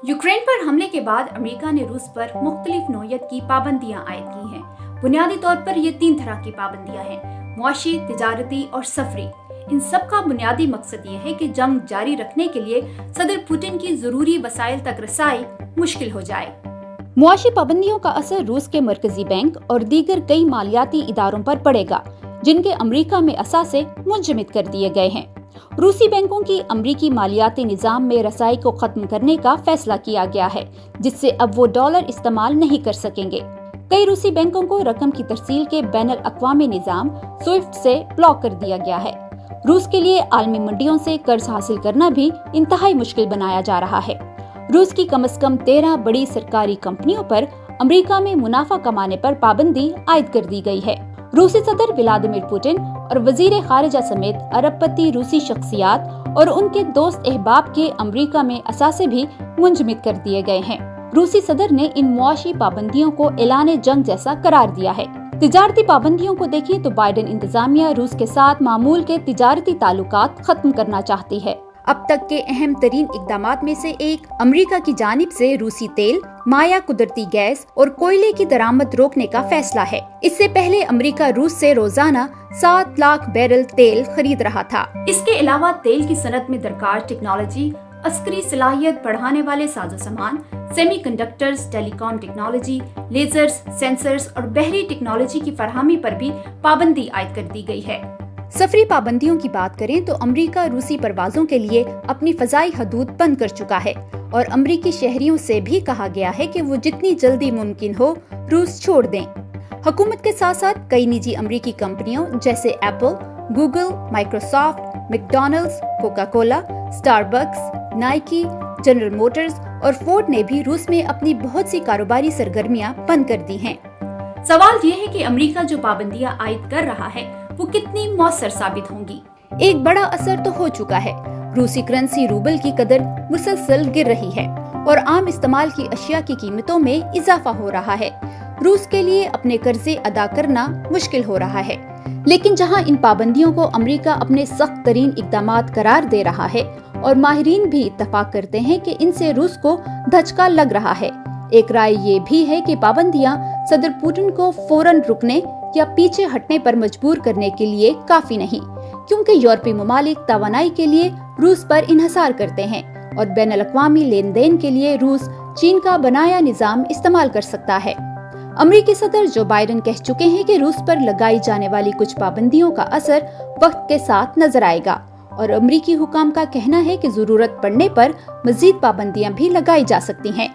Ukraine पर हमले के बाद अमेरिका ने रूस पर मुख्तलिफ नौयत की पाबंदियां आयद की हैं। बुनियादी तौर पर ये 3 तरह की पाबंदियां हैं: मुआशी, तिजारती और सफरी। इन सब का बुनियादी मकसद ये है कि जंग जारी रखने के लिए सदर पुतिन की जरूरी वसाइल तक रसाई मुश्किल हो जाए। मुआशी पाबंदियों का असर रूस के मरकजी बैंक और दीगर कई मालियाती इदारों पर पड़ेगा, जिनके अमेरिका में असासे मुंजमद कर दिए गए हैं। रूसी बैंकों की अमरीकी मालियाती निजाम में रसाई को खत्म करने का फैसला किया गया है, जिससे अब वो डॉलर इस्तेमाल नहीं कर सकेंगे। कई रूसी बैंकों को रकम की तरसील के बैनुल अक़वामी निजाम स्विफ्ट से ब्लॉक कर दिया गया है। रूस के लिए आलमी मंडियों से कर्ज हासिल करना भी इंतहाई मुश्किल बनाया जा रहा है। रूस की कम से कम 13 बड़ी सरकारी कंपनियों पर अमेरिका में मुनाफा कमाने पर पाबंदी आयद कर दी गई है। रूसी सदर व्लादिमीर पुतिन और वजीर खारिजा समेत अरबपति रूसी शख्सियात और उनके दोस्त अहबाब के अमेरिका में असासे भी मुंजमद कर दिए गए हैं। रूसी सदर ने इन मुआशी पाबंदियों को ऐलान जंग जैसा करार दिया है। तिजारती पाबंदियों को देखें तो बाइडेन इंतजामिया रूस के साथ मामूल के तिजारती ताल्लुकात खत्म करना चाहती है। अब तक के अहम तरीन इकदामात में से एक अमेरिका की जानिब से रूसी तेल, माया कुदरती गैस और कोयले की दरामद रोकने का फैसला है। इससे पहले अमेरिका रूस से रोजाना 7 लाख बैरल तेल खरीद रहा था। इसके अलावा तेल की सनत में दरकार टेक्नोलॉजी, अस्करी सलाहियत बढ़ाने वाले साजो सामान, semiconductors, telecom technology, lasers, sensors और बहरी टेक्नोलॉजी की फरहमी पर भी पाबंदी आयद कर दी गई है। सफरी पाबंदियों की बात करें तो अमेरिका रूसी परवाजों के लिए अपनी फजाई हदूद बंद कर चुका है और अमेरिकी शहरियों से भी कहा गया है कि वो जितनी जल्दी मुमकिन हो रूस छोड़ दें। हुकूमत के साथ साथ कई निजी अमेरिकी कंपनियों जैसे Apple, Google, Microsoft, McDonald's, Coca Cola, Starbucks, Nike, general Motors और फोर्ड ने भी रूस में अपनी बहुत सी कारोबारी सरगर्मियां बंद कर दी हैं। सवाल ये है कि अमेरिका जो पाबंदियां आयद कर रहा है वो कितनी मौसर साबित होंगी। एक बड़ा असर तो हो चुका है। रूसी करेंसी रूबल की कदर मुसलसल गिर रही है और आम इस्तेमाल की अशिया की कीमतों में इजाफा हो रहा है। रूस के लिए अपने कर्जे अदा करना मुश्किल हो रहा है। लेकिन जहां इन पाबंदियों को अमेरिका अपने सख्त तरीन इकदामात करार दे रहा है और माहिरीन भी इत्तफाक करते हैं कि इनसे रूस को धचका लग रहा है, एक राय ये भी है कि पाबंदियां सदर पुतिन को फौरन रुकने या पीछे हटने पर मजबूर करने के लिए काफी नहीं, क्योंकि यूरोपीय ममालिक तवानाई के लिए रूस पर इन्हसार करते हैं और बैनुल अक़वामी लेन देन के लिए रूस चीन का बनाया निजाम इस्तेमाल कर सकता है। अमेरिकी सदर जो बाइडेन कह चुके हैं कि रूस पर लगाई जाने वाली कुछ पाबंदियों का असर वक्त के साथ नजर आएगा और अमेरिकी हुकाम का कहना है कि जरूरत पड़ने पर मजीद पाबंदियां भी लगाई जा सकती हैं।